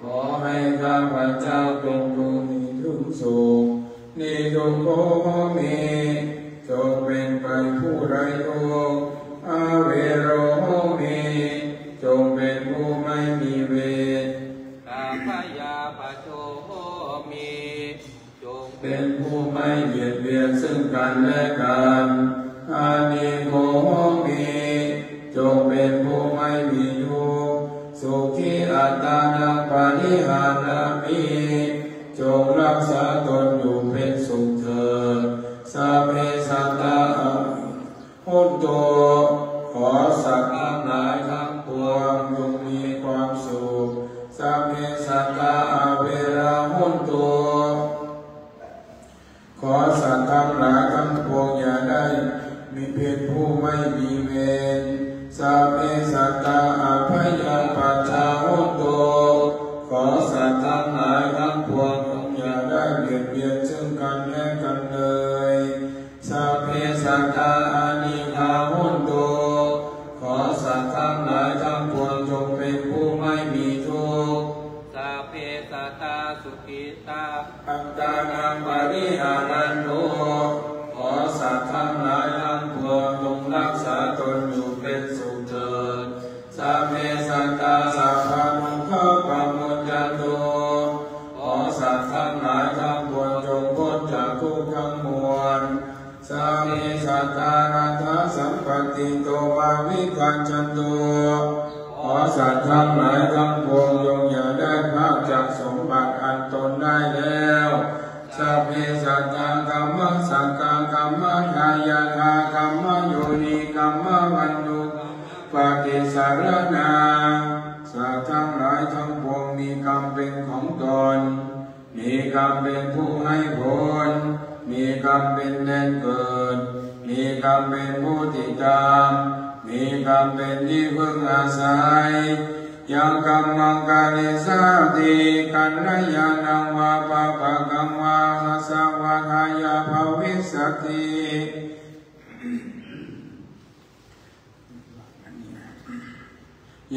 ขอให้ข้าพเจ้าจงรู้มีทุกสุขนิทุกโภมีจงเป็นไปผู้ไร้ทุกข์อาเวโรมีจงเป็นผู้ไม่มีเวรอาพยาปโชมีจงเป็นผู้ไม่เบียดเบียนซึ่งกันและกันอานิโกมีจงเป็นผู้ไม่มีทุกข์สุขีอัตตานังปานิหานามิจงรักษาตนอยู่เป็นสุขเถิดสัพเพสัตตาหุนตุขอสัตว์ทั้งหลายทั้งปวงจงมีความสุขสัพเพสัตตาเวราหุนตุขอสัตว์ทั้งหลายทั้งปวงอย่าได้มีเพียงผู้ไม่มีเวรสัพเพสัตตาพยาปัจจาหุนตุขอสัตว์ทั้งหลายทั้งปวงอย่าได้เบียดเบียนซึ่งกันและกันเลยสัพเพสัตตาอานิฆาหุนตุขอสัตว์ทั้งหลายทั้งปวงจงเป็นผู้ไม่มีทุกข์สัพเพสัตตาสุขิตาอัตตานังปริหารันตุขอสัตว์ทั้งหลายทั้งปวงจงรักษาตนอยู่เป็นสุขเถิดสัพเพสัตตาสัพพะมุขะปะมุจจันตุขอสัตว์ทั้งหลายทั้งปวงจงพ้นจากทุกข์ทั้งมวลสัพเพสัตตานันทสัมปติโตภาวิกัจจันตุขอสัตว์ทั้งหลายทั้งปวงจงอย่าได้พลาดจากสมบัติอันตนได้แล้วสัพเพสัตตากัมมังสังฆังกัมมังทายาทากัมมังโยนิกัมมังวันตุปฏิสารนาสัตว์ทั้งหลายทั้งปวงมีกรรมเป็นของตนมีกรรมเป็นผู้ให้ผลมีกรรมเป็นแดนเกิดมีกรรมเป็นผู้ติดตามมีกรรมเป็นที่พึ่งอาศัยยังกรรมังกาลิสาติกันนายานังวาปะปะกังวาสัสวะทายาภวิสสติ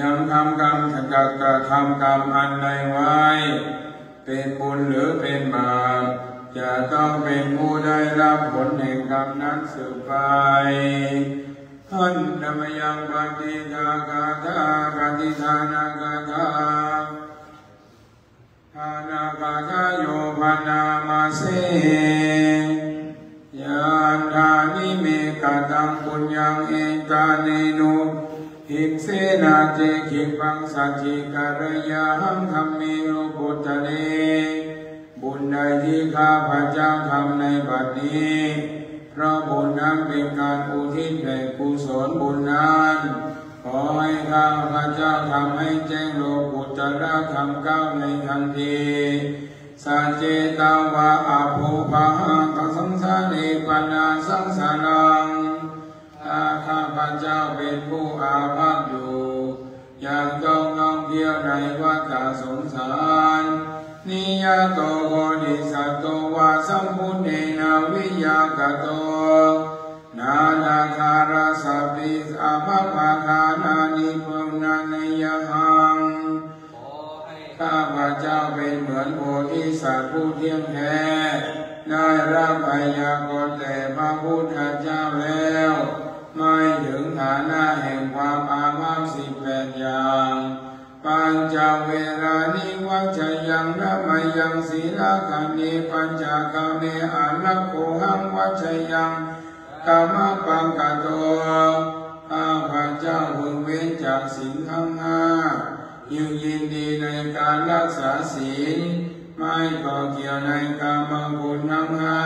ยังทำกรรมจะกระทำกรรมอันใดไว้เป็นบุญหรือเป็นบาปจะต้องเป็นผู้ได้รับผลแห่งกรรมนั้นสืบไปท่านธรรมยังปฏิทากาธาปฏิทานากาธาทานากาธาโยภนามาเสยานทานิเมกตังปุญญังเอกาเนนุหิงเสนาเจขิปังสัจจิการยาหังธรรมิโลกุตเรบุญใดที่ข้าพเจ้าทำในบัดนี้เพราะบุญนั้นเป็นการอุทิศแด่กุศลบุญนั้นขอให้ข้าพเจ้าทำให้แจ้งโลกุตระธรรมเก้าในทันทีสัจเจตังวะอาภูภาตังสังสาริปันนาสังสารังข้าพเจ้าเป็นผู้อาภัพอยู่ยังต้องท่องเที่ยวในวัฏสงสารนิยโตโหติสัตโตวาสัมพุทเนนาวิยากโตนานาคาราสัพพิอาภาภาคานานิพุนานิยหังข้าพเจ้าเป็นเหมือนโพธิสัตว์ผู้เที่ยงแท้ได้รับพยากรณ์แต่พระพุทธเจ้าแล้วไม่ถึงฐานะแห่งความอาภัพ18อย่างปัญจเวรานิวัจยังระมยังศีลขันนิปัญจกัมเมอานักโขหังวัจยังกามปังกโตข้าพเจ้าพึงเว้นจากศีลทั้งห้ายินดีในการรักษาศีลไม่ก่อเกี่ยวในกามบุญทั้งห้า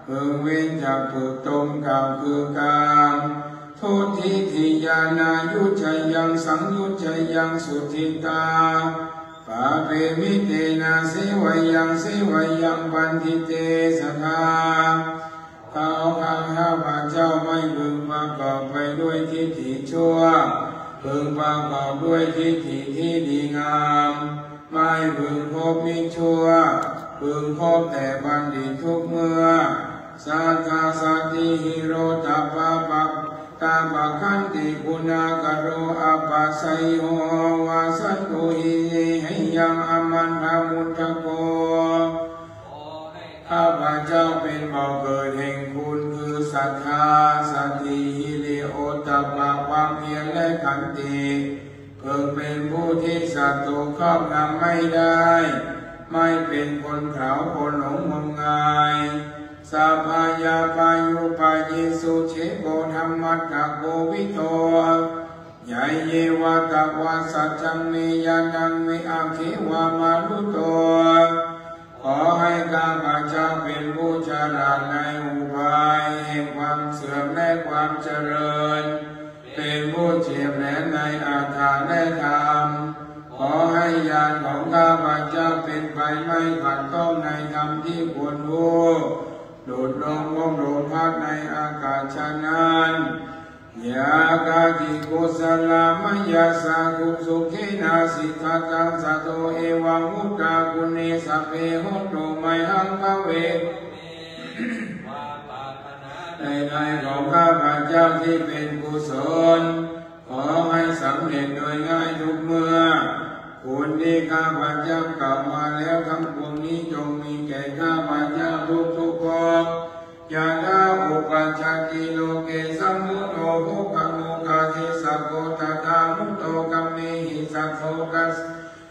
พึงเว้นจากถูกตรงกล่าวคือกามทุติทิยานายุจยังสังยุจยังสุทิตาปาเปมิเตนะเสวยังเสวยังปันทิเตสทาข้าพเจ้าไม่พึงประกอบไปด้วยทิฏฐิชั่วพึงประกอบด้วยทิฏฐิที่ดีงามไม่พึงพบมิชั่วพึงพบแต่บัณฑิตทุกเมื่อสัทธาสัตติหิโรตปะปะต าปะคันติคุณากโรอาปัสสยโยวาสันตุหิให้ยังอมันทมุตตะโกข้าพเจ้าเป็นบ่อเกิดแห่งคุณคือศรัทธาสติหิริโอตตัปปะความเพียรและขันติเกิดเป็นผู้ที่สัตว์ถูกครอบงำไม่ได้ไม่เป็นคนเขาคนหลงงมงายสัพพายาปายุปายิสุเชโกธรรมัตตโกวิโตยายเยวะตวาสัจจังเมยานังเมอาคิวามาลุโตขอให้ข้าพเจ้าเป็นผู้ฉลาดในอุบายแห่งความเสื่อมและความเจริญเป็นผู้เฉียบแหลมในอาถรรพ์และธรรมขอให้ญาณของข้าพเจ้าเป็นไปไม่ขัดข้องในธรรมที่ควรรู้โดดลงวงโดดพัดในอากาศฉะนั้นยากาติกุศลามยาสากุสุขินาสิทธัตังสัตโตเอวังมุตตากุเนสัพเพหนตุไมหังภเวในของข้าพเจ้าที่เป็นกุศลขอให้สำเร็จโดยง่ายทุกเมื่อคุณที่ข้าพเจ้ากล่าวมาแล้วทั้งปวงนี้จงมีแก่ข้าพเจ้าทุกคนยาดาอุปัชฌติโลเกสัมมุตโตภุคโมกาทิสัพโพตถามุตโตกัมเมหิสัพโพกัส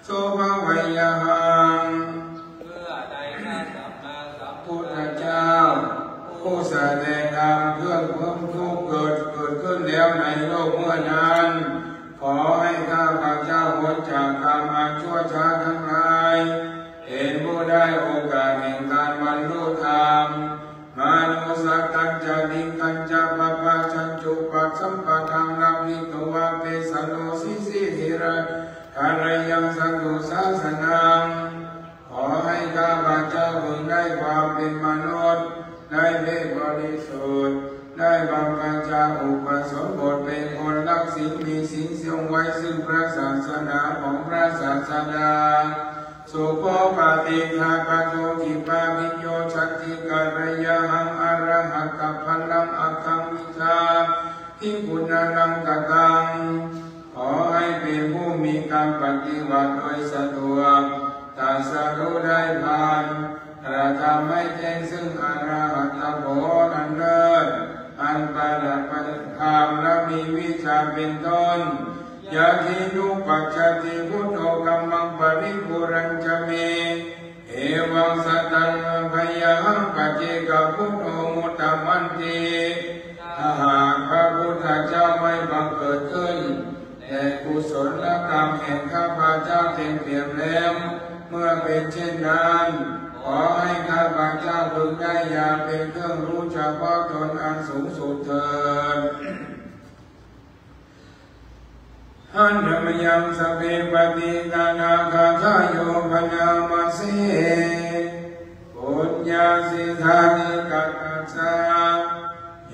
โสภวายหังเพื่อใดพระสัมมาสัมพุทธเจ้าผู้แสดงธรรมเพื่อความทุกข์เกิดขึ้นแล้วในโลกเมื่อนั้นขอให้ข้าพเจ้าพ้นจากกรรมอันชั่วช้าทั้งหลายเป็นผู้ได้โอกาสแห่งการบรรลุธรรมมานุสัตตัญจลิกัญจปปะชัญจุปัสสัมปะทังนามิโตวะเปสโนสิสิหิระคารยังสังโฆศาสนังขอให้ข้าพเจ้าพึงได้ความเป็นมนุษย์ได้เพศบริสุทธิ์ได้บำเพ็ญจาอุปสมบทเป็นคนรักศีลมีศีลทรงไว้ซึ่งพระศาสนาของพระศาสดาสุโภปฏิฆาปโตกิปามิโยชัตติกัลยาหังอรหัตตพัลลังอัคคังวิชาทิพุณังกตังขอให้เป็นผู้มีการปฏิบัติโดยสะดวกตรัสรู้ได้ผ่านกระทำให้แจ้งซึ่งอรหัตตผลอันเลิศอันประเสริฐประธรรมและมีวิชาเป็นต้นยะทินุปัจจติพุทโธกัมมังปริปุรัญจเมเอวังสัตตังพยาหังปัจเจกพุทโธมุตตมันติถ้าหากพระพุทธเจ้าไม่บังเกิดขึ้นแต่กุศลกรรมแห่งข้าพเจ้าเต็มเปี่ยมแล้วเมื่อเป็นเช่นนั้นขอให้ข้าพเจ้าพึงได้ญาณเป็นเครื่องรู้เฉพาะตนอันสูงสุดเถิดหันธรรมยังสเปปฏิตานาคาทายโยพนามาเสปุญญาสิทานิกัตสา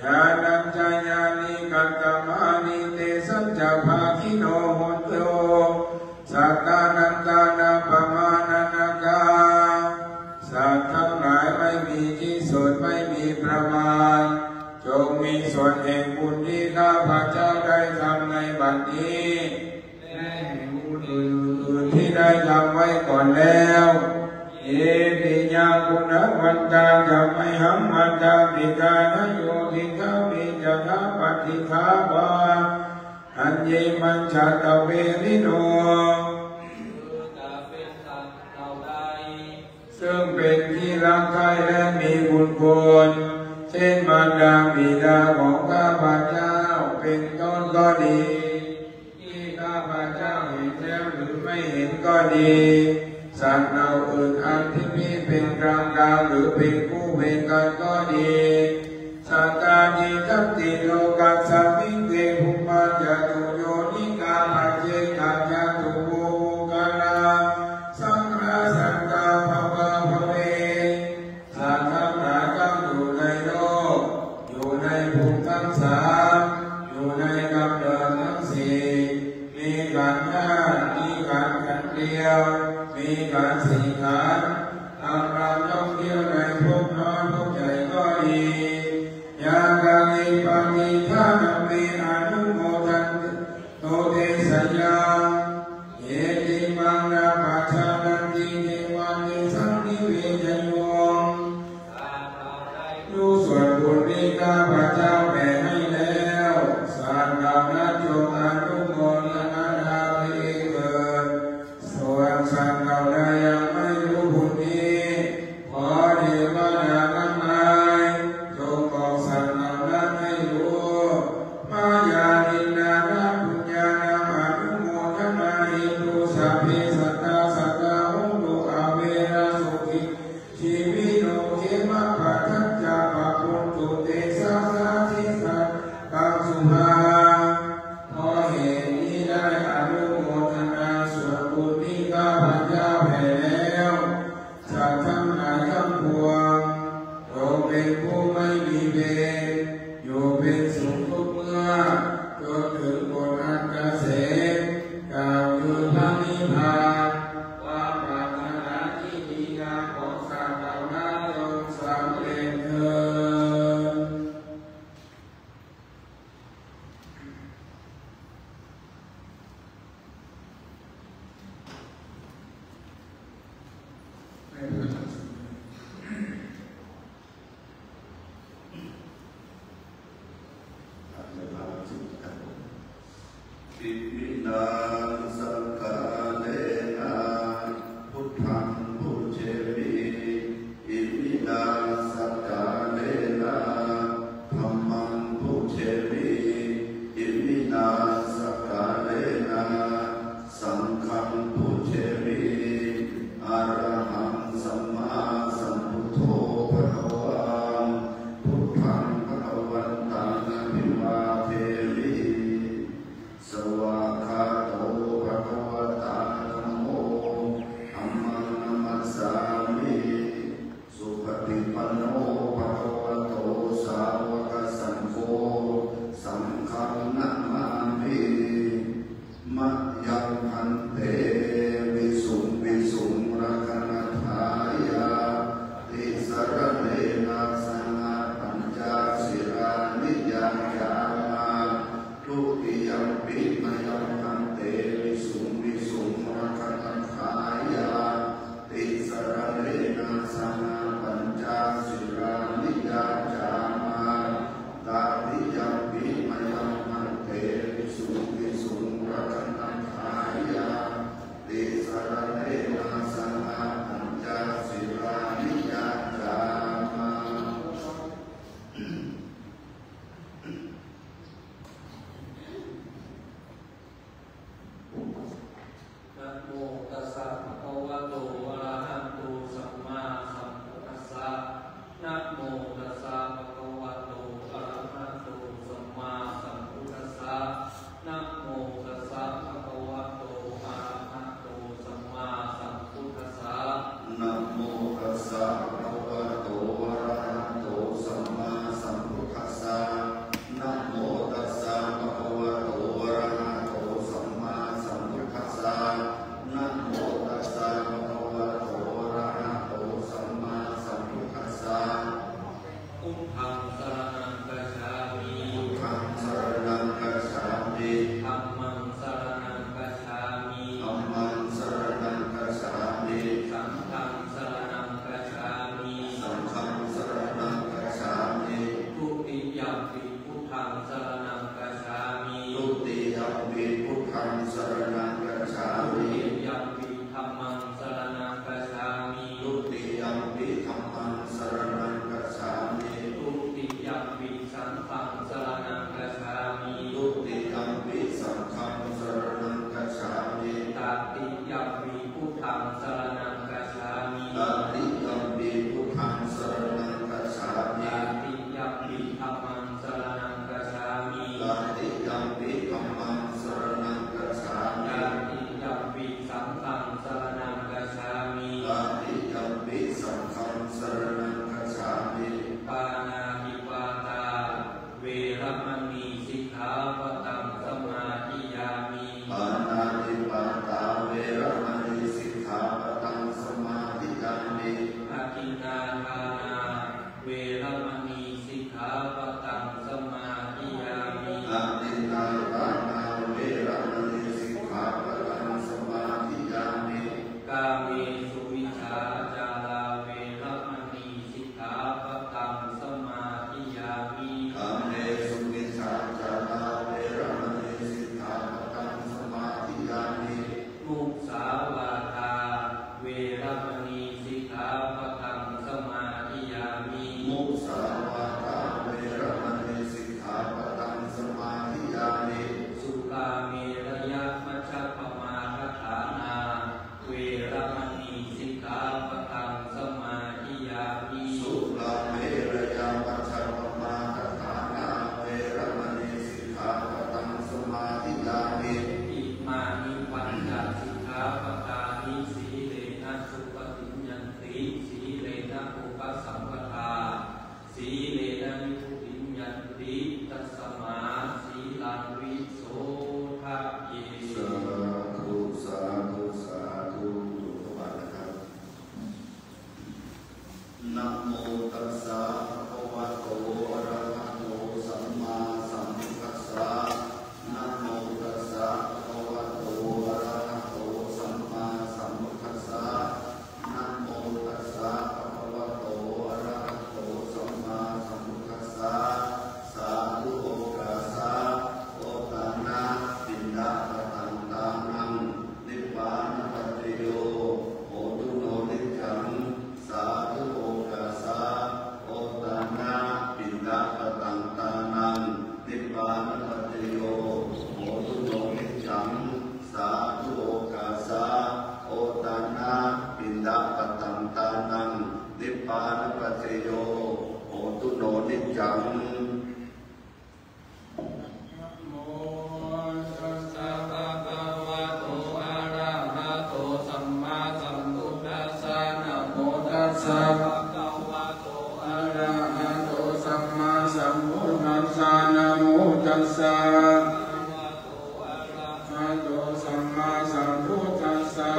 ญาณัญจญาณิกัตตมานิเตสัจจภาคิโนโหตุ สัตตานันตานาปมานานาคาสัตว์ทั้งหลายไม่มีที่สุดไม่มีประมาณจงมีส่วนแห่งบุญที่ข้าพเจ้าได้ทำในบัดนี้และแห่งบุญอื่นที่ได้ทำไว้ก่อนแล้วเอปิญาคุณวันตาจะไม่หัมมันตาปิตานโยติทาปิจะทาปฏิทาวาอัญญิมัญชาตเวริโนซึ่งเป็นที่รักใคร่และมีบุญคุณเช่นมารดาบิดาของข้าพเจ้าเป็นต้นก็ดีที่ข้าพเจ้าเห็นแล้วหรือไม่เห็นก็ดีสัตว์เราอื่นอันที่มีเป็นกลางกลางหรือเป็นคู่เป็นกันก็ดีสัตตานิทัตติโลกัสสมิเกภุมาจตุโยนิกาปัจเจกาจตุโวกาลาสังฆสังฆาภวะภเวสัตว์ทั้งหลายต้องอยู่ในโลกอยู่ในภูมิทั้งสามอยู่ในกำเนิดทั้งสี่มีขันธ์ห้ามีขันธ์ขันธ์เดียวมีขันธ์สี่ขันธ์ทำการท่องเที่ยวในภพน้อยภพใหญ่ก็ดียากังอิปังอิทานาเม เตสยังเยติมังนาปัจจานันติเทวานิสังนิเวชโยมดูส่วนบุญนี้ข้าพเจ้าแผ่ให้แล้วสัตว์เหล่านั้นจงอนุโมทนาให้เกิดส่วนสัตว์เหล่าใดยังไม่รู้บุญนี้ขอเทวดาทั้งหลายจงบอกสัตว์เหล่านั้นให้รู้มายานินานาปุญญานาอนุโมทนาหิตุสัพเพสัตตาสัตตาหุตุอาเวนะสุขิชีวิโนเขมะปัจจัจจาปะปุตตุเตสะสะทิสัตตังสุภาขอเหตุนี้ได้อนุโมทนาส่วนบุญที่ข้าพเจ้าแผ่แล้วสัตว์ทั้งหลายทั้งปวงโยเป็นผู้ไม่มีเวรโยเป็นสุขทุกเมื่อจนถึงผลอันเกษมกล่าวคือพระนิพพานความปรารถนาที่ดีงามของสัตว์เหล่านั้นจงสำเร็จเถิด สุวิชาจาราเวรมณีสิกขาปะทังสมาธิยามิกาเมสุวิชาจาราเวรมณีสิกขาปะทังสมาธิยามิมุสาวาทาเวรมณีสิกขาปะทังสมาธิยามิมุสาวาทาเวรมณีสิกขาปะทังสมาธิยามิสุกาเมรยะมัชฌัปปมาทฐานาเวรมณีสิกขาปะทังสมาธิยามิสุกาเมรยะมัชฌัปปมาทฐานาเวรมณีสิกขาปะทังสมาธิยามิอิมานิปัญจสิกขาปะทานิสีเลนะสุปฏิญญันติสีเลนะอุปสัมปทาสีเลนะวิปุติญญันติตัสมาสีลังวิโสทะเยสาธุสาธุสาธุทุกท่านนะครับนะโมตัสสะภะคะวะโตอะระหะโตสัมมาสัมพุทธัสสะนะโมตัสสะภะคะวะโตอะระหะโตสัมมาสัมพุทธัสสะนะโมตัสสะภะคะวะโตอะระหะโตสัมมาสัมพุทธัสสะสาธุโอกาสะโอตานะปินดาปะตังตานังนิพพานปัจจโยโหตุโนนิจังสาธุโอกาสะโอตานะปินดาปะตังตานังนิพพานปัจจโยโหตุโนนิจังสาธุโอกาสะโอตานะปินดาปะตังตานังนิพพานปัจจโยโหตุโนนิจังโมตัสสะภะคะวะโตอะระหะโตสัมมาสัมพุทธัสสะนะโมตัสสะภะคะวะโตอะระหะโตสัมมาสัมพุทธัสสะนะโมตัสสะสัมมาสัมพุทธัสสะ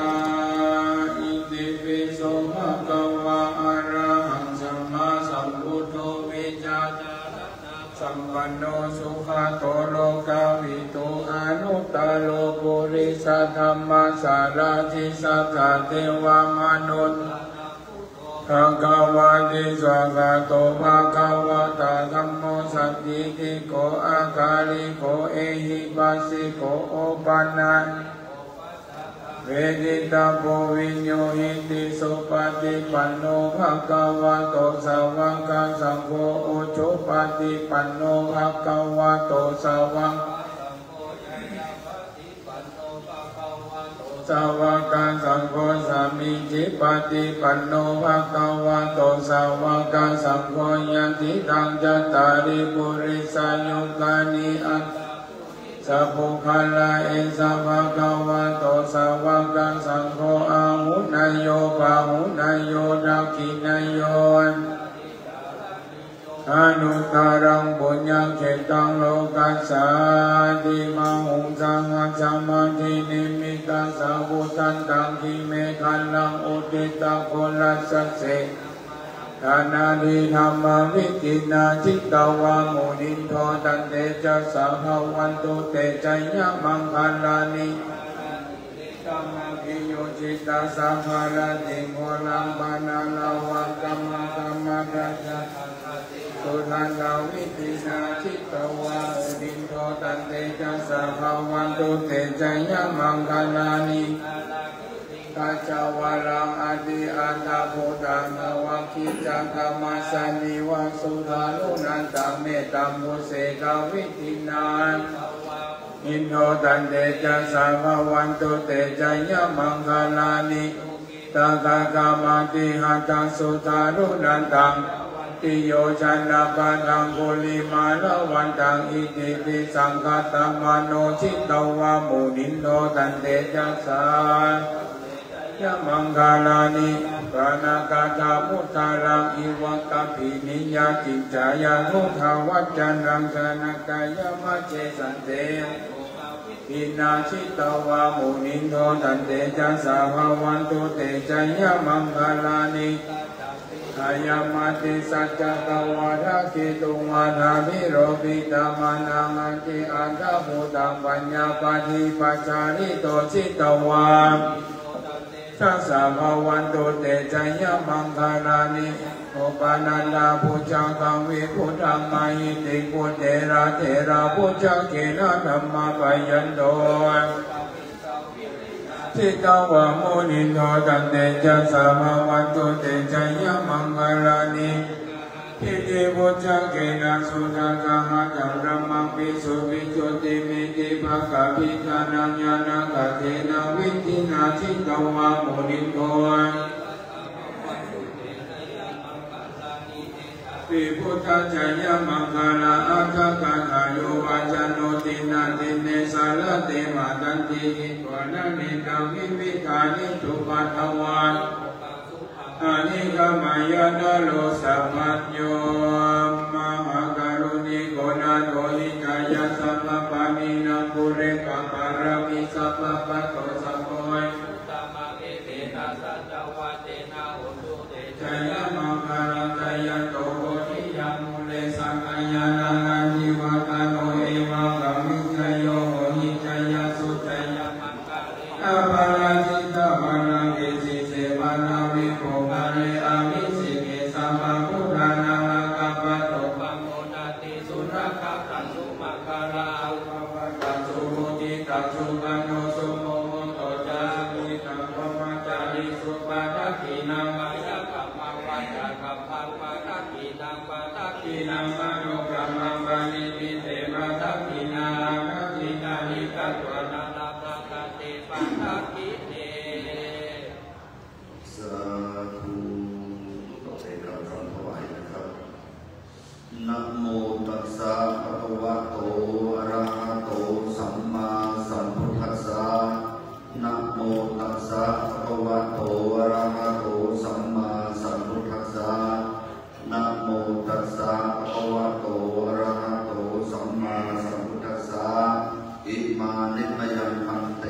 อิติปิโสภะคะวะอะระหังสัมมาสัมพุทโธวิจาจารณะสัมปันโนสุขโตโลกาวิโตอนุตตโลปุริสธรรมสารทิสัทธาเทวมนุษย์ภะคะวะติสวากาโตภะคะวะตาธัมโมสัตถิติโกอาคาลิโกเอหิปัสสิโกโอปันนังเวทิตาโพวิญโยหิติสุปฏิปันโนภะคะวะโตสาวกสังโฆโอชุปฏิปันโนภะคะวะโตสาวกสาวกสังโฆสามิจิปฏิปันโนภะคะวะโตสาวกสังโฆยันติตังจัตตาริปุริสายุคานิอัตสัพพุคลาเอสะภะคะวะโตสาวกสังโฆอาหุนายโยปะหุนายโยดักขินายโยอนุตตรังปุญญเขตังโลกัสสาติมาหุงสังฆสัมมาทินิมิตาสาวุตันตังคิเมขันลังอุติตะโคลัสสะเสธานาดิธรรมวิกินาจิตตวามุนิโทตันเตจะสาภวันตุเตจัยมังคลานิตัมมาคิโยจิตตาสัมภารติโมลัมปานาลาวังกัมมะกัมมะราชาสุนันทวิตินาจิตตวามุนิโทตันเตจะสาภวันตุเตจัยมังคลานิกัจจวารังอดิอันตาโพธังวะคิจังกัมมัสสนิวะสุทานุนันตังเมตตัมมุเสกวิตินาอินโทตันเตจะสาภวันตุเตจัยมังคลานิตถาคามาติหัตถสุทานุนันตังติโยชันนาปะทังกุลิมาลวันตังอิติปิสังฆตัมมโนชิตตวามุนิโทตันเตจะสายะมังคลานิปะนากาตาพุทธารังอิวัคปินิยาจิจายานุทาวัจจันรังสนกายมัจเจสันเตอินาชิตวามุนิโทตันเตจะสาภวันตุเตจัยมังคลานิอายามาติสัจจตวาระกิตุมานามิโรปิตามานังอันติอันตาภูตังปัญญาปฏิปัจจาริโตชิตวาส ทัสสะภะวันโตเตชัยยะมังคลานิโอปานันลาพุชาคังวิพุทธังมาหิติกุเทระพุชาเกนะธัมมาปยันโตทิตาวะโมนิโนตันเตจัสสะภะวันโตเตชัยยะมังคลานิอิติพุชาเกนะสุทัสสะหะจังรัมมังปิสุวิจุติมิติภะคะพิธานัญญาณกะเทนะวิธินาทิตาวะโมนิโนปิพุทธชัยยะมังคลาอัฏฐกถาโยวาจโนตินาติเนสาลเตมาตันติหิตวนานิตังวิวิธานิทุปัตถวาอานิกามายานาโลสัมมัญโยมหากรุณิโกนาโตหิกายะสัพพปานินังปุเรกปารามิสัพพปัตโตสัมโพยชัยยะมังคลังกายโตโกทิยัมมุเลสังกายานานานิวัตโนเอวังกัมมิจโยโหหิชัยยะสุชัยยะมังคลังอาภาราจิตาภารังเกสิเสวานาวิโภคาเรอามิสิเกสัมมาพุทธานาลากัปปะโตปัมโมนาติสุรักขะขันสุมังคลาอุปปัตตังสุโมติตังสุปันโนสุโมโหโตจามิตังพรหมจาริสุปาทักขินามายะกัมมังวัจจะกัมมังปาทักขินังปาทักขินังมโนกรรมังปานิปิเตปาทักขินาทักขินานิกัตวะนานาปะกะเตปาทักขิเนสาธุต่อไปกราบถวายนะครับนะโมตัสสะภะคะวะโตอะระหะโตสัมมาสัมพุทธัสสะนะโมตัสสะภะคะวะโตอะระหะโตสัมมาสัมพุทธัสสะนะโมตัสสะภะคะวะโตอะระหะโตสัมมาสัมพุทธัสสะอิมานิมยังพันเต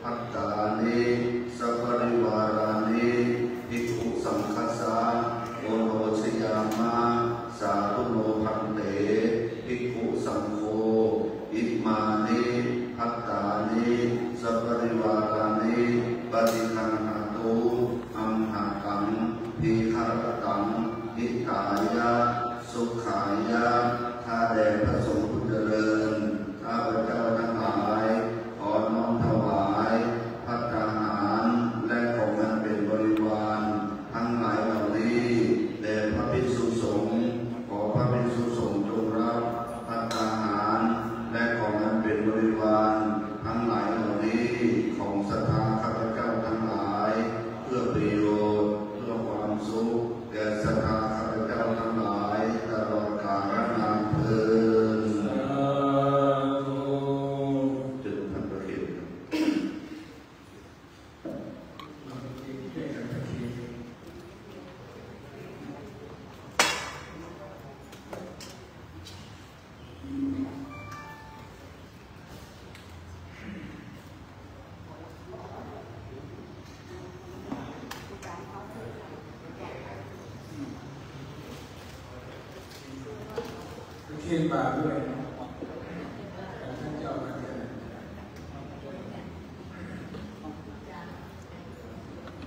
ภัตตานิสัพพะริวารานิภิกขุสังฆัสสะโอโนชยามะสาธุโนพันเตภิกขุสังโฆอิมานิภัตตานิสัพพะริวารานิปฏิคันหาตุอัมหากังภิคารตังหิตายะสุขายะข้าแด่พระสงฆ์ผู้เจริญข้าพเจ้าทั้งหลายขอน้อมถวายภัตตาหารและของอันเป็นบริวารทั้งหลายเหล่านี้แด่พระภิกษุสงฆ์ขอพระภิกษุสงฆ์จงรับภัตตาหารและของอันเป็นบริวารทั้งหลายเหล่านี้ของศรัทธาข้าพเจ้าทั้งหลายเพื่อประโยชน์เพื่อความสุขแก่ศรัทธาข้าพเจ้าทั้งหลายตลอดกาลนานเทอญจึงพันประเคนเขียนบาด้วยท่านเจ้าพระเจ้า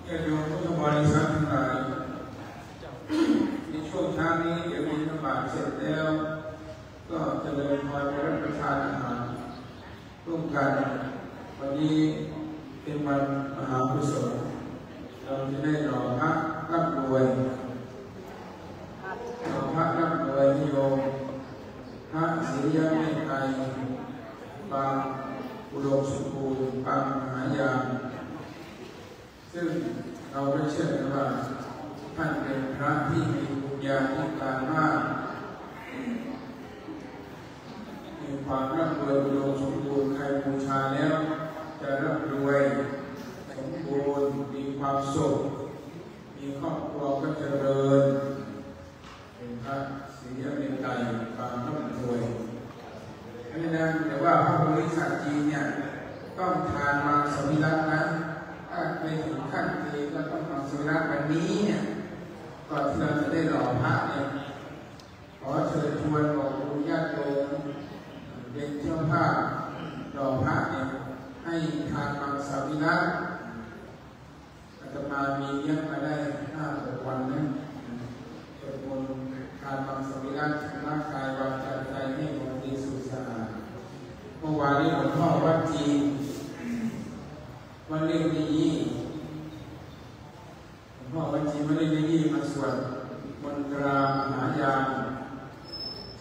ญาติโยมพุทธบริษัททั้งหลายในช่วงเช้านี้เดี๋ยวบิณฑบาตเสร็จแล้วก็เจริญพรไปรับประทานอาหารร่วมกันวันนี้เป็นวันมหากุศลเราจะได้รอพระร่ำรวยรอพระร่ำรวยนิยมพระศรียะเมตไตรบางอุดมสมบูรณ์บางมหายานซึ่งเราได้เชื่อกันว่าท่านเป็นพระที่มีบุญญาธิการมากมีความร่ำรวยอุดมสมบูรณ์ใครบูชาแล้วจะร่ำรวยสมบูรณ์มีความสุขมีครอบครัวก็เจริญเป็นพระศรียะเมตไตรบางร่ำรวยอันนี้นะแต่ว่าพระบริษัทจีนเนี่ยต้องทานมาสวิรัตินะถ้าไม่ถึงขั้นทีก็ต้องมาสวิรัติวันนี้เนี่ยก่อนที่เราจะได้หล่อพระเนี่ยขอเชิญชวนบอกคุณญาติโยมเป็นเจ้าภาพหล่อพระเนี่ยให้ทานมาสวิรัติ มามีเลี้ยงมาได้5-6 วันนะสวดมนต์การฟังสวิรัติร่างกายวาจาใจให้บริสุทธิ์สะอาดเมื่อวานนี้หลวงพ่อวัดจีนวันเล่นดีหลวงพ่อวัดจีนวันเล่นดีมาสวดมนตรามหายาน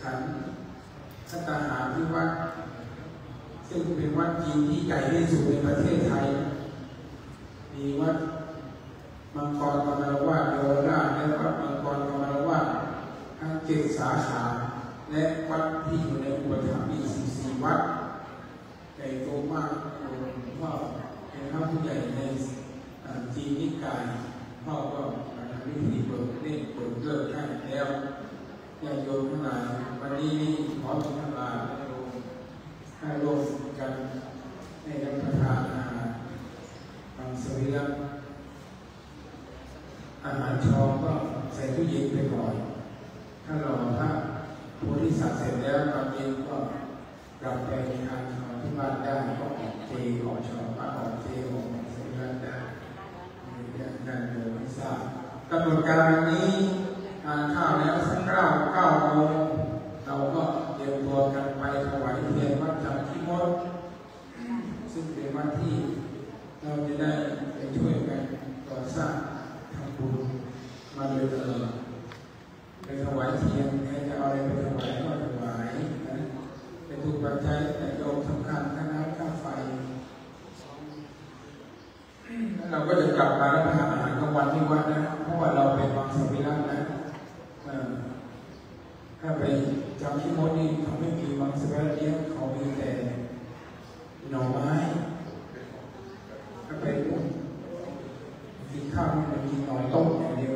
ขันธ์ตาหาที่วัดซึ่งเป็นวัดจีนที่ใหญ่ที่สุดในประเทศไทยมีวัดมังกรกมลวาสเยาวราชและวัดมังกรกมลวาสทั้ง7 สาขาและวัดที่อยู่ในอุปถัมภ์อีก14 วัดใหญ่โตมากหลวงพ่อเป็นพระผู้ใหญ่ในจีนนิกายพ่อก็ทำพิธีเปิดเลิกให้แล้วญาติโยมทั้งหลายวันนี้ขอเป็นทั้งหลายให้ร่วมกันให้รับประทานอาหารบางสวิรัติอาหารชองก็ใส่ตู้เย็นไปก่อนถ้ารอพระโพธิสัตว์เสร็จแล้วตอนเย็นก็กลับไปทานของที่บ้านได้ก็ออกเจออกชองออกเจออกสวิรัติได้นั่นโดยไม่ทราบกำหนดการนี้ทานข้าวแล้วสัก9 โมงเราก็เตรียมตัวกันไปถวายเทียนวัดจันทิมดซึ่งเป็นวัดที่เราจะได้ไปช่วยกันก่อสร้างทำบุญมาโดยตลอดไปถวายเทียนใครจะเอาอะไรไปถวายก็ถวายนะเป็นทุกปัจจัยแต่โยมสำคัญค่าน้ำค่าไฟเราก็จะกลับมารับประทานอาหารกลางวันที่วัดนะเพราะว่าเราเป็นวังสวิรัตินะถ้าไปจำที่มดนี่เขาไม่มีวังสวิรัติเลี้ยงเขามีแต่หน่อไม้ถ้าไปกินข้าวมันกินหน่อต้มอย่างเดียว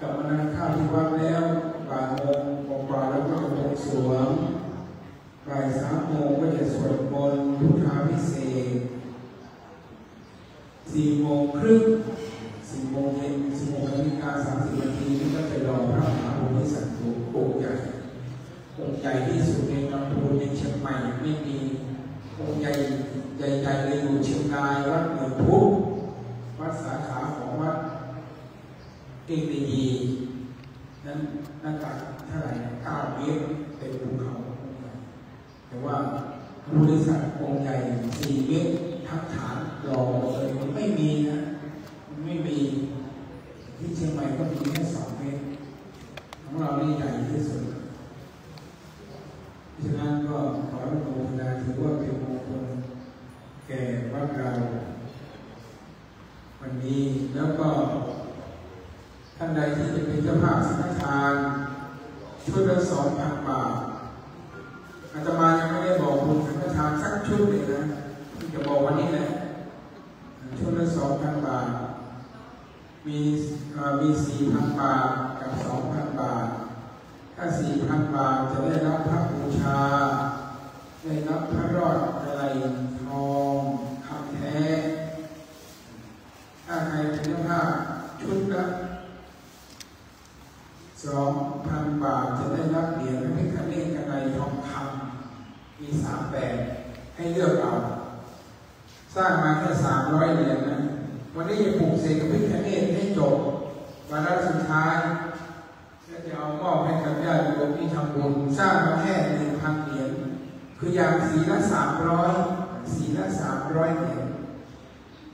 กลับมาทานข้าวที่วัดแล้วบ่ายโมงกว่าแล้วก็จะบวงสรวงบ่าย3 โมงก็จะสวดมนต์พุทธาภิเษก4 โมงครึ่ง4 โมงเย็น16 นาฬิกา 30 นาทีนี่ก็จะรอพระมหาโพธิสัตว์องค์ใหญ่ที่สุดในลำพูนในเชียงใหม่ไม่มีองค์ใหญ่เลยอยู่เชียงรายวัดเหนือพุทธวัดสาขาของวัดเกดียีนั้นหน้าตักเท่าไหร่9 เมตรเต็มภูเขาแต่ว่าพระโพธิสัตว์องค์ใหญ่4 เมตรทั้งฐานรอเลยมันไม่มีนะมันไม่มีที่เชียงใหม่ก็มีแค่2 เมตรของเรานี่ใหญ่ที่สุดฉะนั้นก็ขออนุโมทนาถือว่าเป็นมงคลแก่วัดเราวันนี้แล้วก็ท่านใดที่จะเป็นเจ้าภาพสังฆทานชุดละ 2,000 บาทอาตมายังไม่ได้บอกบุญสังฆทานสักชุดเลยนะจะบอกวันนี้แหละชุดละ 2,000 บาทมี 4,000 บาทกับ 2,000 บาทถ้า 4,000 บาทจะได้รับพระบูชาได้รับพระรอดอะไรทองคำแท้ถ้าใครเป็นเจ้าภาพชุดละ 2,000 บาทจะได้รับเหรียญพระพิฆเนศกนัยทองคำมี3 แบบให้เลือกเอาสร้างมาแค่300 เหรียญนะวันนี้จะปลูกเสกพระพิฆเนศให้จบวาระสุดท้ายและจะเอามอบให้กับญาติโยมที่ทำบุญสร้างมาแค่ 1,000 เหรียญคืออย่างสีละ 300 เหรียญ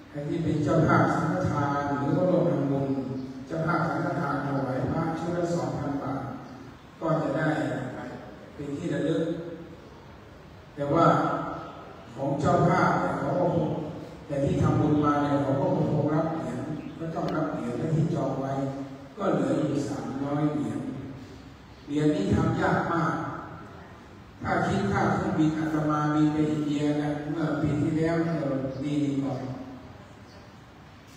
ใครที่เป็นเจ้าภาพสังฆทานหรือว่าร่วมทำบุญเจ้าภาพสังฆทานถวายพระชุดละ 2,000 บาทก็จะได้เป็นที่ระลึกแต่ว่าของเจ้าภาพเขาแต่ที่ทำบุญมาเนี่ยเขาก็คงรับเหรียญก็ต้องรับเหรียญที่จองไว้ก็เหลืออยู่300 เหรียญนี้ทำยากมากถ้าคิดค่าเครื่องบินอาตมามีไปอินเดียกันเมื่อปีที่แล้วดีก่อน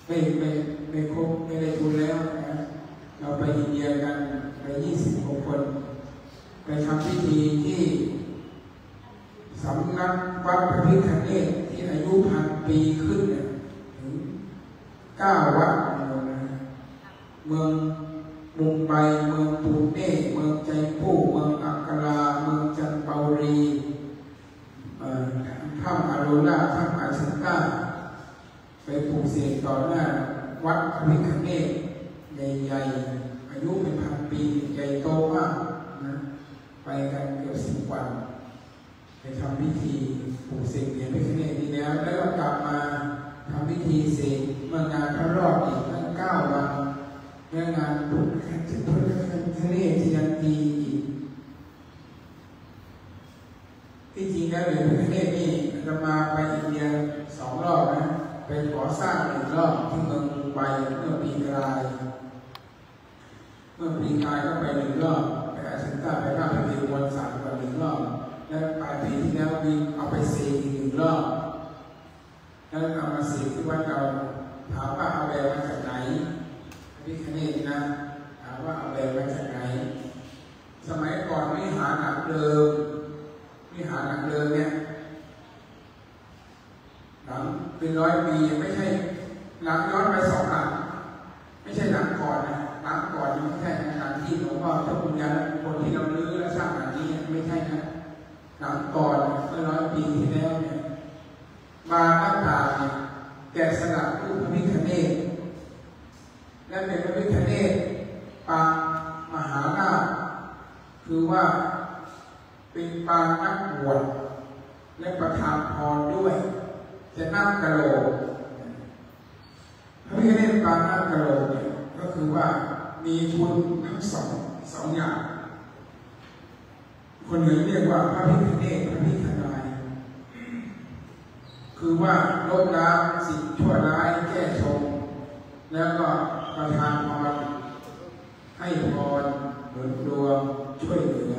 ไม่ครบไม่ได้ทุนแล้วนะเราไปอินเดียกันไป20 กว่าคนไปทำพิธีที่สำนักวัดพระพิฆเนศที่อายุ1,000 ปีขึ้นเนี่ยถึง9 วัดเมืองมุมไบเมืองปูเน่เมืองใจปูเมืองอักราเมืองจันเปารีถ้ำอาโรราถ้ำอาชันก้า เสกต่อหน้าวัดพระพิฆเนศใหญ่ๆอายุเป็นพันปีใหญ่โตมากนะไปกันเกือบ10 วันไปทำพิธีปลูกเสกเหรียญพระพิฆเนศนี้แล้วก็กลับมาทำพิธีเสกเมื่องานพระรอบอีกตั้ง9 วันเมื่องานปลูกพระพิฆเนศที่ยันตีอีกที่จริงแล้วเหรียญพระพิฆเนศนี่จะมาไปอินเดีย2 รอบนะไปขอสร้าง1 รอบที่เมืองมุมไบเมื่อปีกลายก็ไป1 รอบไปอาเซนต้าไปราชบุรีวน3 วัน1 รอบแล้วปลายปีที่แล้วมีเอาไปเสกอีก1 รอบแล้วเอามาเสกที่วัดเราถามว่าเอาแบบมาจากไหนพิฆเนศนะถามว่าเอาแบบมาจากไหนสมัยก่อนวิหารหลังเดิมเนี่ยหลังเป็น100 ปีไม่ใช่หลังย้อนไป2 หลังไม่ใช่หลังก่อนนะหลังก่อนไม่ใช่หลังที่หลวงพ่อเจ้าคุณยาคนที่เราลื้อและสร้างหลังนี้ไม่ใช่นะหลังก่อนเมื่อ100 ปีที่แล้วเนี่ยบานหน้าต่างเนี่ยแกะสลักรูปพระพิฆเนศและเป็นพระพิฆเนศปางมหานาคคือว่าเป็นปางนักบวชและประทานพรด้วยจะนั่งกะโหลกพระพิฆเนศปางนั่งกะโหลกเนี่ยก็คือว่ามีคุณทั้งสองอย่างคนหนึ่งเรียกว่าพระพิฆเนศพระพิฆนายคือว่าลดละสิ่งชั่วร้ายแก้ชงแล้วก็ประทานพรให้พรหนุนดวงช่วยเหลือ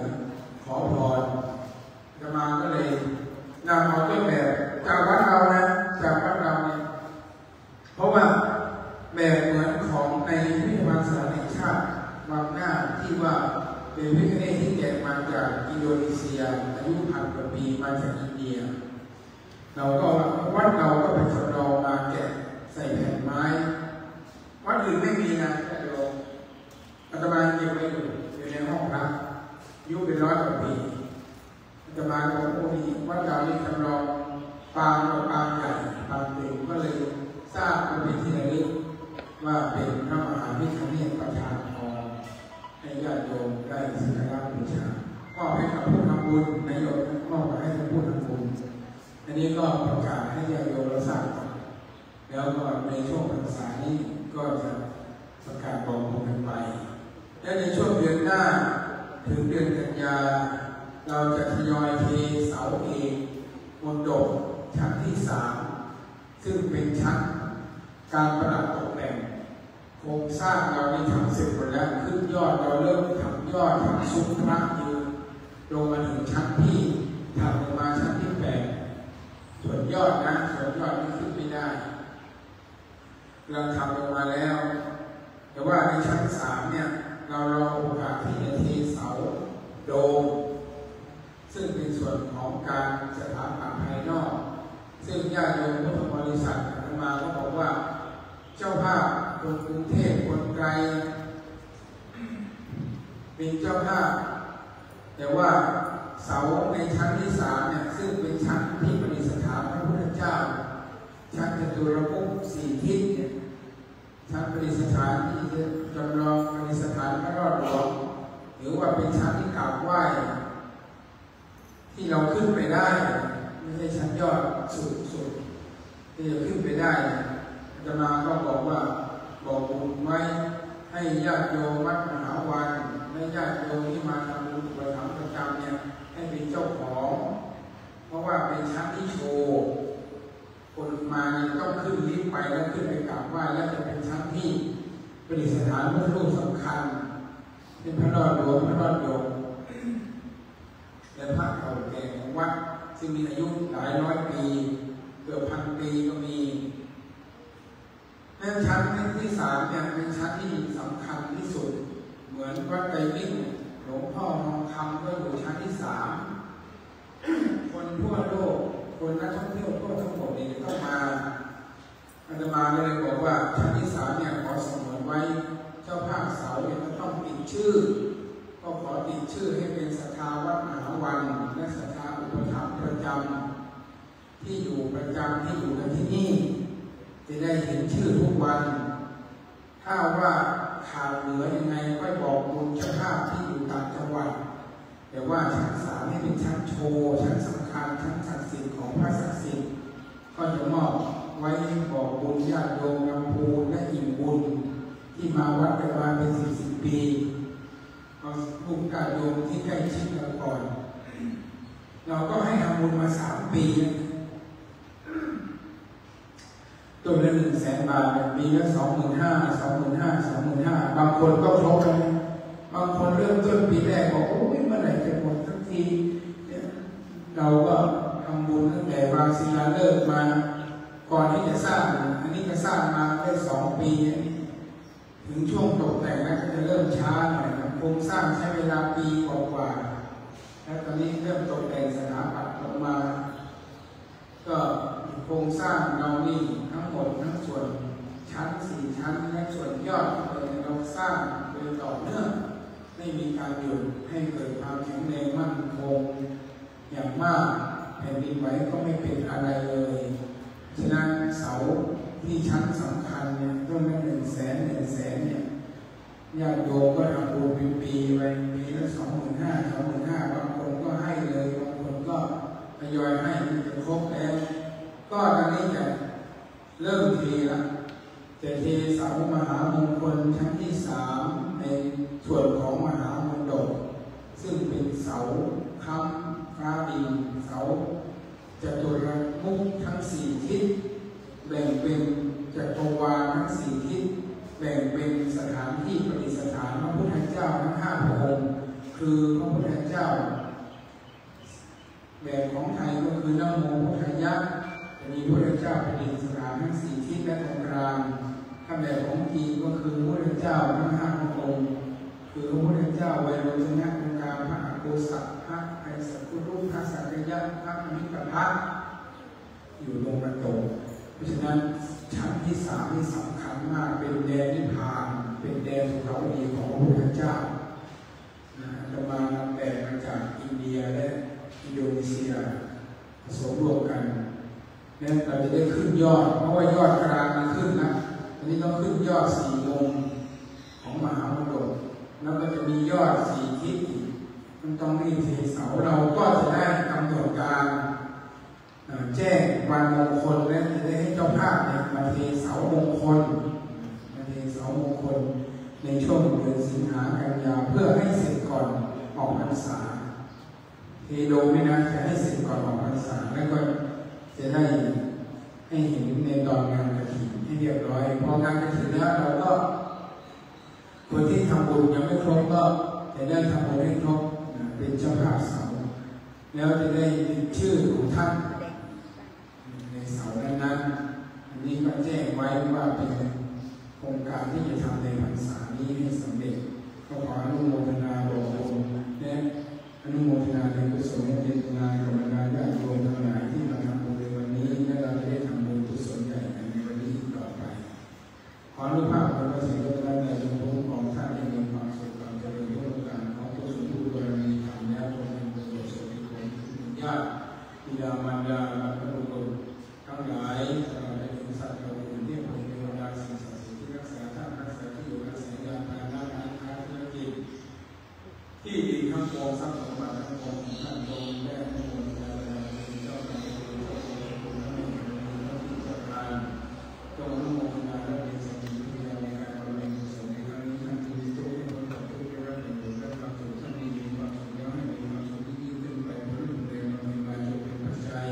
ขอพรจะมาก็เลยนำเอาต้นแบบจากวัดเราเนี่ยเพราะว่าแบบเหมือนของในพิพิธภัณฑ์สถานแห่งชาติวังหน้าที่ว่าเป็นพิฆเนศที่แกะมาจากอินโดนีเซียอายุ1,000 กว่าปีมาจากอินเดียเราก็วัดเราก็ไปทดลองมาแกะใส่แผ่นไม้วัดอื่นไม่มีนะแต่โยมอาตมาเก็บไว้อยู่ในห้องพระอายุเป็น100 กว่าปีอาตมาบอกโอ้ยวัดเรานี่ทำลองปางใหญ่ปางเต็มก็เลยทราบเป็นที่ระลึกว่าเป็นพระมหาพิฆเนศประทานพรให้ญาติโยมได้สักการะบูชามอบให้กับผู้ทำบุญนายโยมมอบให้กับผู้ทำบุญอันนี้ก็ประกาศให้ญาติโยมรับทราบก่อนแล้วก็ในช่วงพรรษานี้ก็จะประกาศบอกบุญกันไปและในช่วงเดือนหน้าถึงเดือนกันยาเราจะทยอยเทเสาเอกมณฑปชั้นที่3ซึ่งเป็นชั้นการประดับตกแต่งโครงสร้างเราได้ทำเสร็จหมดแล้วขึ้นยอดเราเริ่มทำยอดทำซุ้มพระยืนลงมาถึงชั้นที่ทำลงมาชั้นที่8ส่วนยอดนี่ขึ้นไม่ได้เราทำลงมาแล้วแต่ว่าในชั้น3เนี่ยเรารอโอกาสที่จะเทเสาโดมซึ่งเป็นส่วนของการสถาปัตย์ภายนอกซึ่งญาติโยมพุทธบริษัทมาก็บอกว่าเจ้าภาพคนกรุงเทพคนไกลเป็นเจ้าภาพแต่ว่าเสาในชั้นที่3เนี่ยซึ่งเป็นชั้นที่ประดิษฐานพระพุทธเจ้าชั้นจตุรมุข4 ทิศเนี่ยชั้นประดิษฐานที่จะจำลองประดิษฐานพระรอดหลวงหรือว่าเป็นชั้นที่กราบไหว้ที่เราขึ้นไปได้ไม่ใช่ชั้นยอดสุดที่จะขึ้นไปได้อาตมาก็บอกว่าบอกบุญไว้ให้ญาติโยมวัดมหาวันและญาติโยมที่มาทำบุญอุปถัมภ์ประจำเนี่ยให้เป็นเจ้าของเพราะว่าเป็นชั้นที่โชว์คนมาต้องขึ้นลิฟต์ไปแล้วขึ้นไปกราบไหว้แล้วจะเป็นชั้นที่ประดิษฐานพระรูปสำคัญเป็นพระรอดหลวงพระรอดโยมและพระเก่าแก่ของวัดซึ่งมีอายุหลายร้อยปีเกือบ1,000 ปีก็มีและชั้นที่3เนี่ยเป็นชั้นที่สำคัญที่สุดเหมือนวัดไตรมิตรหลวงพ่อทองคำก็อยู่ชั้นที่3คนทั่วโลกคนนักท่องเที่ยวทั่วทั้งหมดเนี่ยต้องมาอาตมาเลยบอกว่าชั้นที่3เนี่ยขอสงวนไว้เจ้าภาพเสาเนี่ยต้องติดชื่อก็ขอติดชื่อให้เป็นศรัทธาวัดมหาวันและศรัทธาอุปถัมภ์ประจำที่อยู่กันที่นี่จะได้เห็น ถ้าว่าขาดเหลือยังไงก็บอกบุญเจ้าภาพที่อยู่ต่างจังหวัดแต่ว่าชั้น3นี่เป็นชั้นโชว์ชั้นสำคัญชั้นศักดิ์สิทธิ์ของพระศักดิ์สิทธิ์ก็จะมอบไว้บอกบุญญาติโยมลำพูนและอิ่มบุญที่มาวัดกันมาเป็น10 ปีเอาลูกญาติโยมที่ใกล้ชิดกันก่อนเราก็ให้ทำบุญมา3 ปีต้นละ100,000 บาทปีละ25,000 บางคนก็ครบเลยบางคนเริ่มต้นปีแรกบอกโอ้ยเมื่อไหร่จะหมดสักทีเราก็ทำบุญตั้งแต่วางศิลาฤกษ์มาก่อนที่จะสร้างอันนี้ก็สร้างมาได้2 ปีถึงช่วงตกแต่งแล้วก็จะเริ่มช้าหน่อยโครงสร้างใช้เวลาปีกว่าแล้วตอนนี้เริ่มตกแต่งสถาปัตย์ลงมาก็โครงสร้างเรานี่ทั้งหมดทั้งส่วนชั้น4 ชั้นและส่วนยอดเราสร้างโดยต่อเนื่องไม่มีการหยุดให้เกิดความแข็งแรงมั่นคงอย่างมากแผ่นดินไหวก็ไม่เป็นอะไรเลยฉะนั้นเสาที่ชั้นสำคัญเนี่ยต้นละ100,000เนี่ยญาติโยมก็ทำบุญเป็นปีไปปีละ25,000 บางคนก็ให้เลยบางคนก็ทยอยให้จะครบแล้วก็ตอนนี้จะเริ่มเทละจะเทเสามหามงคลชั้นที่3ในส่วนของมหามณฑปซึ่งเป็นเสาค้ำฟ้าดินเสาจัตุรมุขทั้ง4 ทิศแบ่งเป็นจักรวาลทั้ง4 ทิศแบ่งเป็นสถานที่ประดิษฐานพระพุทธเจ้าทั้ง5 พระองค์คือพระพุทธเจ้าแบบของไทยก็คือนะโมพุทธายะจะมีพระพุทธเจ้าประดิษฐานทั้ง4 ทิศและตรงกลางถ้าแบบของจีนก็คือพระพุทธเจ้าทั้ง5 พระองค์คือพระพุทธเจ้าไวโรจนะตรงกลางพระอโกษัตพระไอสัพพุรุพระสักยะพระอมิตพระอยู่ลงประตูเพราะฉะนั้นชั้นที่3นี่สำคัญมากเป็นแดนนิพพานเป็นแดนสุขาวดีของพระพุทธเจ้าจะมานำแบบมาจากอินเดียและอินโดนีเซียผสมรวมกันแล้วเราจะได้ขึ้นยอดเพราะว่ายอดกลางมันขึ้นนะอันนี้ต้องขึ้นยอด4 องค์ของมหามณฑปแล้วก็จะมียอด4 ทิศมันต้องรีบเทเสาเราก็จะได้กำหนดการแจ้งวันมงคลและจะได้ให้เจ้าภาพมาเทเสามงคลในช่วงเดือนสิงหาคม กันยาเพื่อให้เสร็จก่อนออกพรรษาเทโดไม่นะจะให้เสร็จก่อนออกพรรษาแล้วก็จะได้ให้เห็นในตอนงานกฐินให้เรียบร้อยพองานกฐินแล้วเราก็คนที่ทำบุญยังไม่ครบก็จะได้ทำบุญให้ครบเป็นเจ้าภาพเสาแล้วจะได้ชื่อของท่านในเสานั้นอันนี้ก็แจ้งไว้ว่าเป็นโครงการที่จะทำในพรรษานี้ให้สำเร็จก็ขออนุโมทนาบอกบุญและอนุโมทนาในกุศลเจตนากับบรรดาญาติโยมทั้งหลายที่มาทำบุญในวันนี้และเราจะได้ทำบุญกุศลใหญ่ในวันนี้ต่อไปขออนุภาพพระสิริวัฒน์ในหลวงพ่อของท่านให้มีความสุขความเจริญรุ่งเรืองของกุศลบุญบารมีธรรมและบุญเป็นกุศลสุขของญาติบิดามารดาและพระบุตรทั้งหลายตลอดจนสัตว์เราอื่นที่เป็นเทวดาสิ่งศักดิ์สิทธิ์ที่รักษาท่านรักษาที่อยู่รักษายานพาหนะการค้าธุรกิจที่ดินทั้งปวงทรัพย์สมบัติทั้งปวงของท่านจงได้อนุโมทนาเป็นเจ้าของคุณเจ้าของคุณทั้งหมดที่เจ้าทานจงอนุโมทนาและเป็นสิ่งที่ดีในการบำเพ็ญกุศลในครั้งนี้ท่านที่มีทุกข์ให้พ้นจากทุกข์ได้รับผลและความสุขท่านมีความสุขแล้วให้มีความสุขที่ยิ่งขึ้นไปพ้นเรื่องในการจงเป็นปัจจัย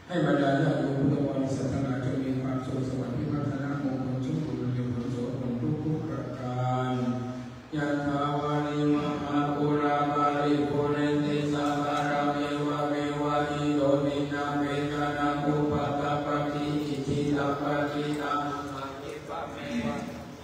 ให้บรรดาญาติโยมพุทธบริษัททั้งหลายจงมีความสุขสวัสดิ์พิพัฒนามงคลชุกบุญเรืองผลโสมงทุกประการยะถาวาริวหาปุราปาริปุเรนติสังขารเมวะเมวะอิโตตินังเวทานังอุปาทปฏิอิทิตัปฏิตังมัจจิปะเม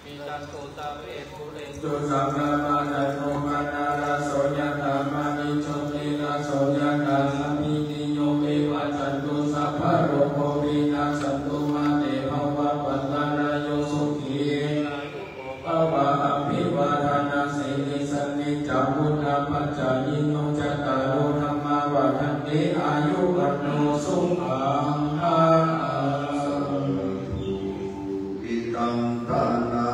มิตัสโตตะเวปุเรนตุสังฆมานัสโนมานาราโสยะธามานิโชติราโสยะธาสัมมิติโยเมวะจันตุสัพพะโรโควินาศสันตุมาเตภวะปัตตารายโยสุขีภวะอภิวาทนาสิริสนิจังวุฒาปัจจายิโนจัตตารโอธรรมาวาทันติอายุวัโนสุขังภาลัง อิตังทานา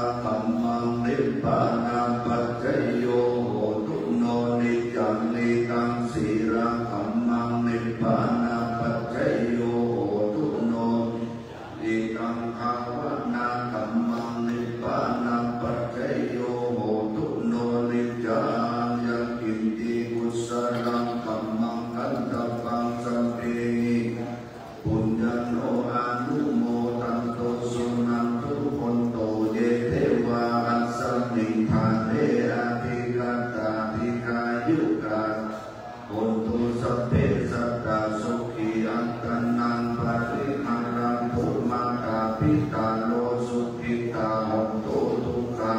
พิตาโลสุขิตาหนตุทุกขา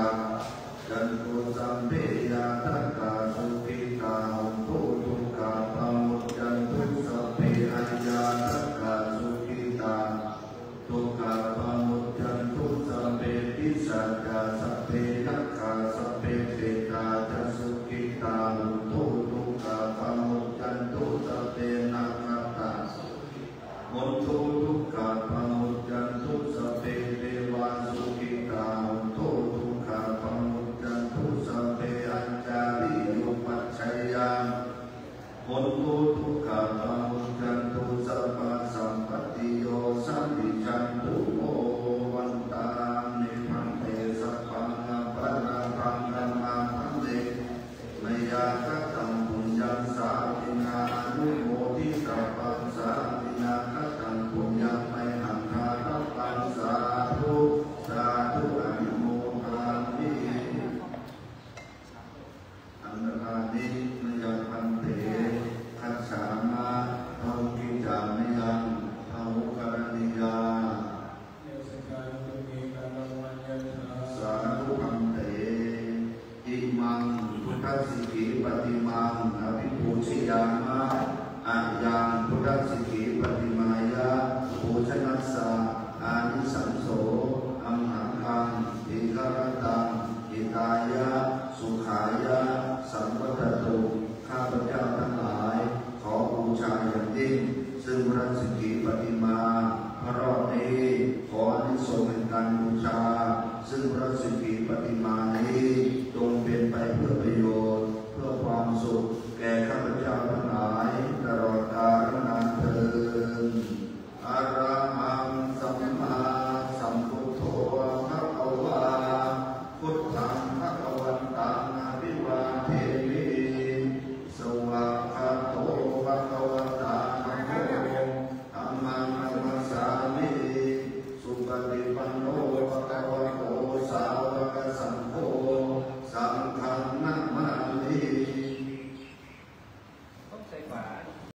จันตุสัมเปยาทักขาสุขิตาหนตุทุกขาปะมุจจันตุสัพเพอัญญาทักขาสุขิตาทุกขาปะมุจจันตุสัพเพปิสัจจาสัพเพทักขา